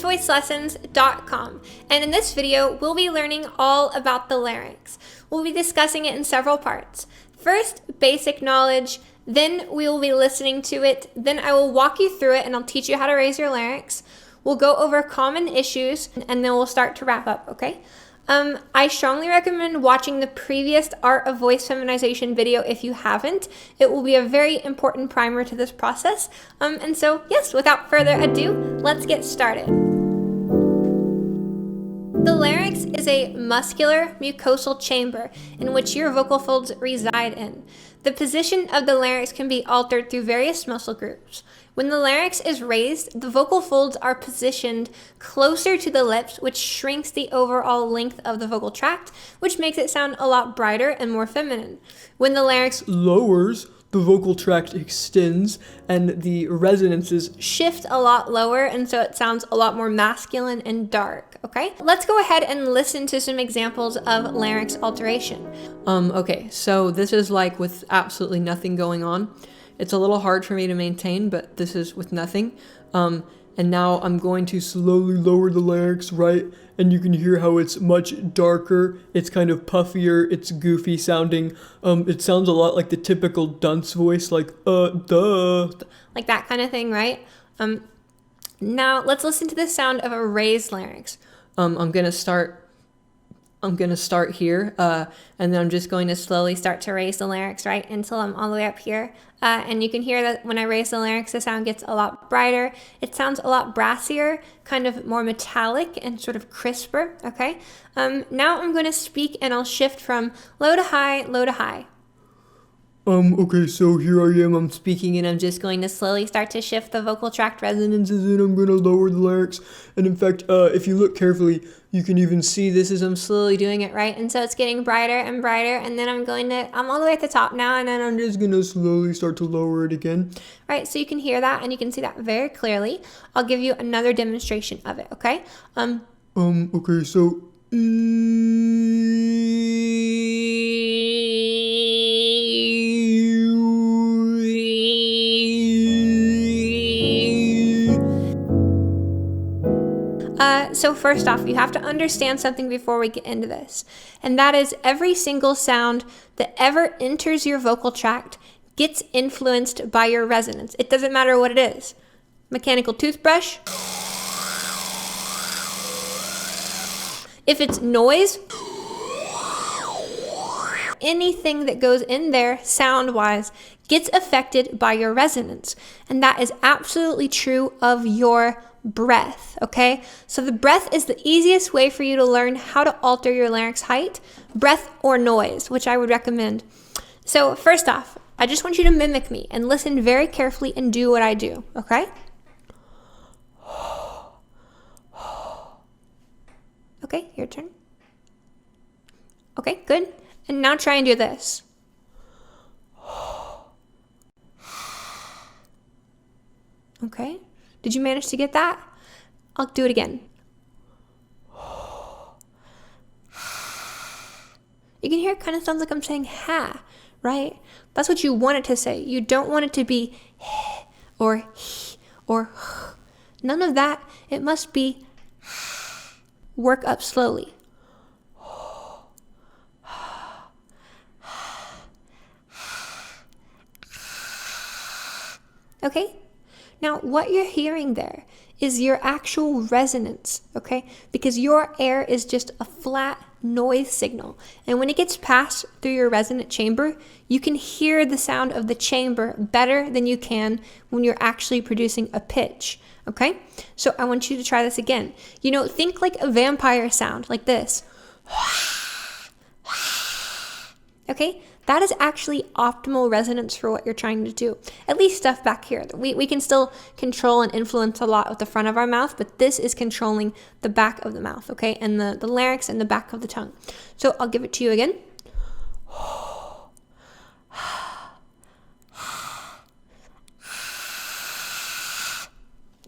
TransVoiceLessons.com, and in this video we'll be learning all about the larynx. We'll be discussing it in several parts. First, basic knowledge, then we will be listening to it, then I will walk you through it and I'll teach you how to raise your larynx. We'll go over common issues and then we'll start to wrap up, okay? I strongly recommend watching the previous Art of Voice Feminization video if you haven't. It will be a very important primer to this process. And so, yes, without further ado, let's get started. The larynx is a muscular mucosal chamber in which your vocal folds reside in. The position of the larynx can be altered through various muscle groups. When the larynx is raised, the vocal folds are positioned closer to the lips, which shrinks the overall length of the vocal tract, which makes it sound a lot brighter and more feminine. When the larynx lowers, the vocal tract extends and the resonances shift a lot lower, and so it sounds a lot more masculine and dark, okay? Let's go ahead and listen to some examples of larynx alteration. Okay, so this is like with absolutely nothing going on. It's a little hard for me to maintain, but this is with nothing. And now I'm going to slowly lower the larynx, right? And you can hear how it's much darker. It's kind of puffier. It's goofy sounding. It sounds a lot like the typical dunce voice, like, duh. Like that kind of thing, right? Now let's listen to the sound of a raised larynx. I'm gonna start here, and then I'm just going to slowly start to raise the larynx, right, until I'm all the way up here. And you can hear that when I raise the larynx, the sound gets a lot brighter. It sounds a lot brassier, kind of more metallic and sort of crisper, okay? Now I'm going to speak and I'll shift from low to high, low to high. Okay, so here I am, I'm speaking and I'm just going to slowly start to shift the vocal tract resonances and I'm going to lower the larynx. And in fact, if you look carefully, you can even see this as I'm slowly doing it, right? And so it's getting brighter and brighter, and then I'm all the way at the top now, and then I'm just going to slowly start to lower it again. Right, so you can hear that and you can see that very clearly. I'll give you another demonstration of it, okay? Okay, so... So first off, you have to understand something before we get into this, and that is every single sound that ever enters your vocal tract gets influenced by your resonance. It doesn't matter what it is. Mechanical toothbrush. If it's noise, anything that goes in there sound-wise gets affected by your resonance, and that is absolutely true of your breath, okay? So the breath is the easiest way for you to learn how to alter your larynx height, breath or noise, which I would recommend. So first off, I just want you to mimic me and listen very carefully and do what I do, okay? Okay, your turn. Okay, good. And now try and do this. Okay. Did you manage to get that? I'll do it again. You can hear it kind of sounds like I'm saying ha, right? That's what you want it to say. You don't want it to be or none of that. It must be work up slowly. Okay? Now, what you're hearing there is your actual resonance, okay? Because your air is just a flat noise signal. And when it gets passed through your resonant chamber, you can hear the sound of the chamber better than you can when you're actually producing a pitch, okay? So I want you to try this again. You know, think like a vampire sound, like this. Okay? That is actually optimal resonance for what you're trying to do. At least stuff back here. We can still control and influence a lot with the front of our mouth, but this is controlling the back of the mouth, okay? And the larynx and the back of the tongue. So I'll give it to you again.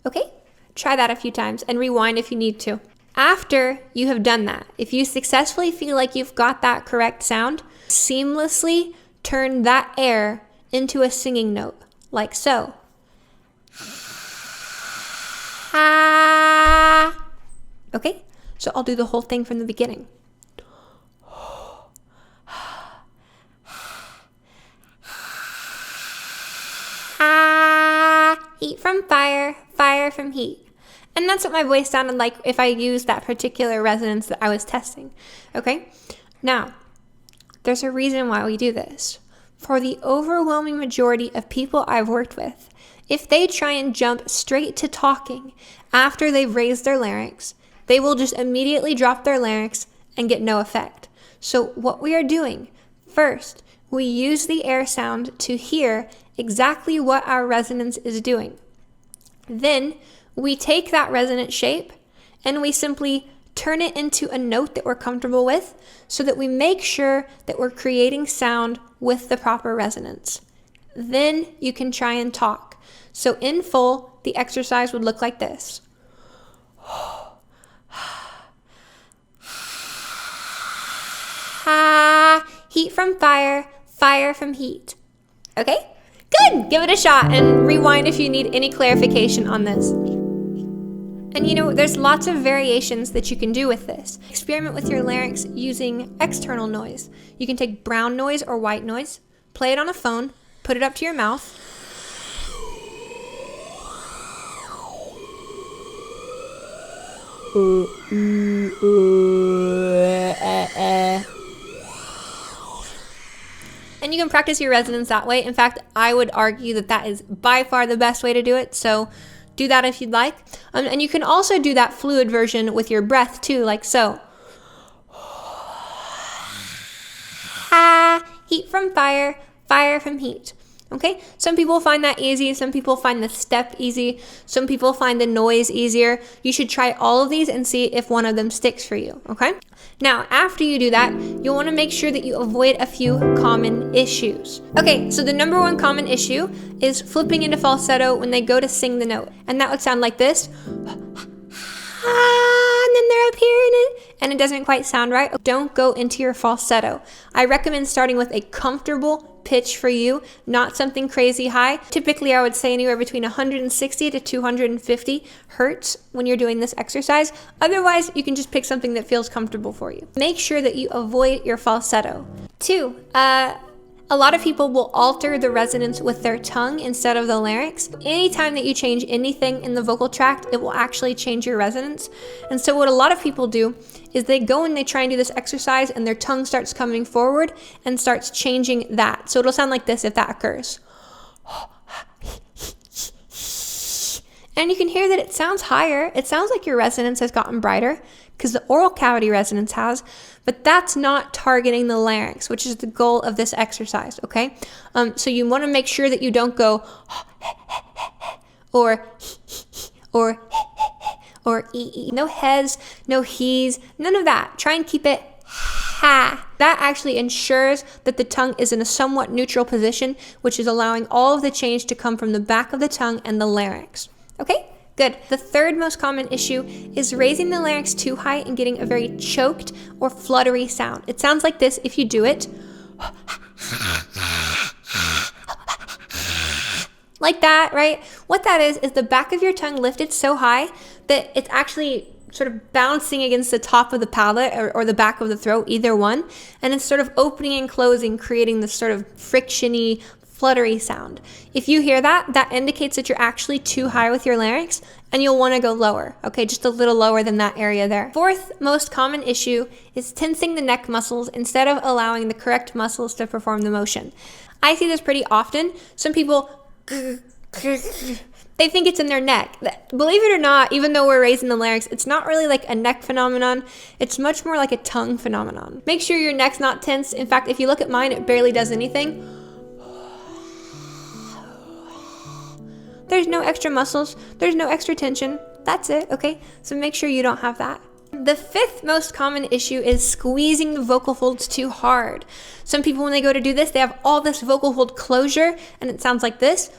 Okay? Try that a few times and rewind if you need to. After you have done that, if you successfully feel like you've got that correct sound, seamlessly turn that air into a singing note, like so. Ha. ha. Okay, so I'll do the whole thing from the beginning. Heat from fire, fire from heat. And that's what my voice sounded like if I used that particular resonance that I was testing. Okay, now there's a reason why we do this. For the overwhelming majority of people I've worked with, if they try and jump straight to talking after they've raised their larynx, they will just immediately drop their larynx and get no effect. So what we are doing, first, we use the air sound to hear exactly what our resonance is doing. Then we take that resonant shape and we simply turn it into a note that we're comfortable with so that we make sure that we're creating sound with the proper resonance. Then you can try and talk. So in full, the exercise would look like this. Heat from fire, fire from heat. Okay? Good! Give it a shot and rewind if you need any clarification on this. And you know, there's lots of variations that you can do with this. Experiment with your larynx using external noise. You can take brown noise or white noise, play it on a phone, put it up to your mouth. And you can practice your resonance that way. In fact, I would argue that that is by far the best way to do it. So do that if you'd like. And you can also do that fluid version with your breath too, like so. Heat from fire, fire from heat. Okay, some people find that easy. Some people find the step easy. Some people find the noise easier. You should try all of these and see if one of them sticks for you, okay? Now, after you do that, you'll want to make sure that you avoid a few common issues. Okay, so the number one common issue is flipping into falsetto when they go to sing the note. And that would sound like this. And then they're up here in it, and it doesn't quite sound right. Don't go into your falsetto. I recommend starting with a comfortable pitch for you, not something crazy high. Typically, I would say anywhere between 160 to 250 hertz when you're doing this exercise. Otherwise, you can just pick something that feels comfortable for you. Make sure that you avoid your falsetto. 2, a lot of people will alter the resonance with their tongue instead of the larynx. Anytime that you change anything in the vocal tract, it will actually change your resonance. And so what a lot of people do is they go and they try and do this exercise and their tongue starts coming forward and starts changing that. So it'll sound like this if that occurs. And you can hear that it sounds higher. It sounds like your resonance has gotten brighter because the oral cavity resonance has, but that's not targeting the larynx, which is the goal of this exercise, okay? So you want to make sure that you don't go or no hes, no he's, none of that. Try and keep it ha. That actually ensures that the tongue is in a somewhat neutral position, which is allowing all of the change to come from the back of the tongue and the larynx. Okay, good. The third most common issue is raising the larynx too high and getting a very choked or fluttery sound. It sounds like this if you do it. Like that, right? What that is the back of your tongue lifted so high that it's actually sort of bouncing against the top of the palate or the back of the throat, either one. And it's sort of opening and closing, creating this sort of frictiony, fluttery sound. If you hear that, that indicates that you're actually too high with your larynx and you'll want to go lower, okay? Just a little lower than that area there. Fourth most common issue is tensing the neck muscles instead of allowing the correct muscles to perform the motion. I see this pretty often. Some people, they think it's in their neck. Believe it or not, even though we're raising the larynx, it's not really like a neck phenomenon. It's much more like a tongue phenomenon. Make sure your neck's not tense. In fact, if you look at mine, it barely does anything. There's no extra muscles. There's no extra tension. That's it, okay? So make sure you don't have that. The fifth most common issue is squeezing the vocal folds too hard. Some people, when they go to do this, they have all this vocal fold closure, and it sounds like this.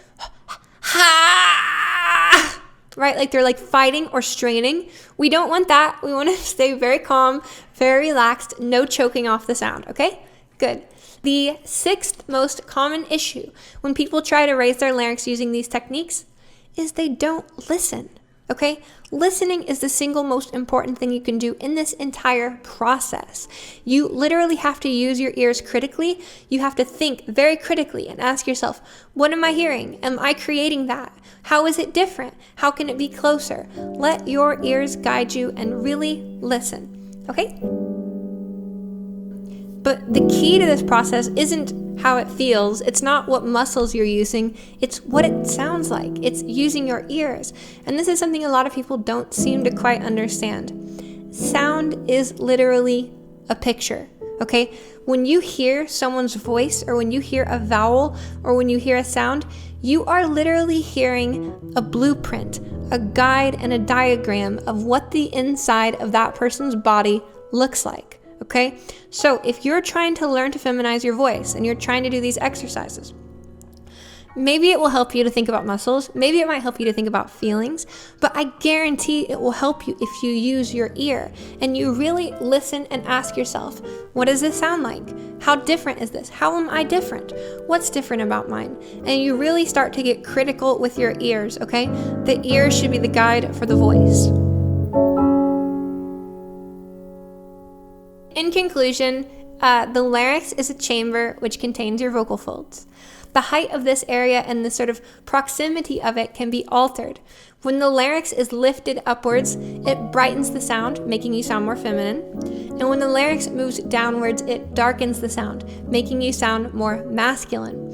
Right? Like they're like fighting or straining. We don't want that. We want to stay very calm, very relaxed, no choking off the sound, okay? Good. The sixth most common issue when people try to raise their larynx using these techniques is they don't listen. Okay? Listening is the single most important thing you can do in this entire process. You literally have to use your ears critically. You have to think very critically and ask yourself, what am I hearing? Am I creating that? How is it different? How can it be closer? Let your ears guide you and really listen. Okay? But the key to this process isn't how it feels. It's not what muscles you're using. It's what it sounds like. It's using your ears. And this is something a lot of people don't seem to quite understand. Sound is literally a picture, okay? When you hear someone's voice, or when you hear a vowel, or when you hear a sound, you are literally hearing a blueprint, a guide, and a diagram of what the inside of that person's body looks like. Okay, so if you're trying to learn to feminize your voice and you're trying to do these exercises, maybe it will help you to think about muscles, maybe it might help you to think about feelings, but I guarantee it will help you if you use your ear and you really listen and ask yourself, what does this sound like? How different is this? How am I different? What's different about mine? And you really start to get critical with your ears, okay? The ears should be the guide for the voice. In conclusion, the larynx is a chamber which contains your vocal folds. The height of this area and the sort of proximity of it can be altered. When the larynx is lifted upwards, it brightens the sound, making you sound more feminine. And when the larynx moves downwards, it darkens the sound, making you sound more masculine.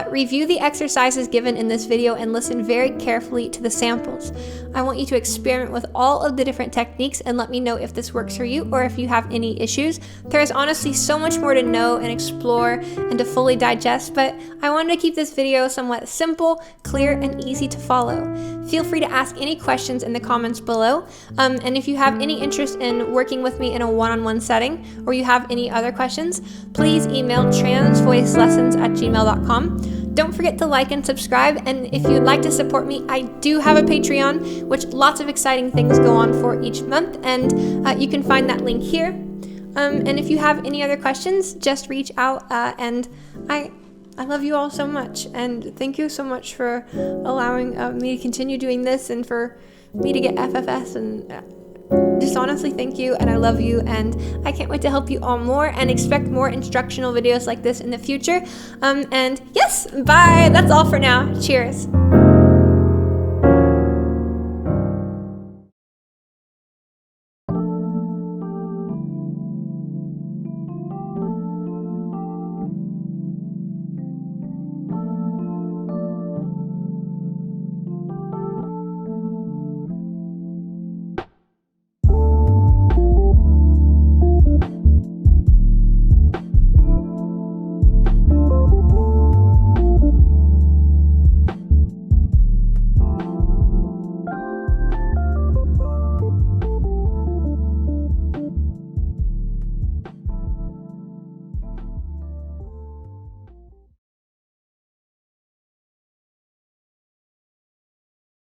Review the exercises given in this video and listen very carefully to the samples. I want you to experiment with all of the different techniques and let me know if this works for you or if you have any issues. There is honestly so much more to know and explore and to fully digest, but I wanted to keep this video somewhat simple, clear, and easy to follow. Feel free to ask any questions in the comments below, and if you have any interest in working with me in a one-on-one setting or you have any other questions, please email transvoicelessons@gmail.com. Don't forget to like and subscribe, and if you'd like to support me, I do have a Patreon, which lots of exciting things go on for each month, and you can find that link here. And if you have any other questions, just reach out, and I love you all so much, and thank you so much for allowing me to continue doing this and for me to get FFS, and just honestly thank you, and I love you, and I can't wait to help you all more and expect more instructional videos like this in the future. And yes, bye. That's all for now. Cheers.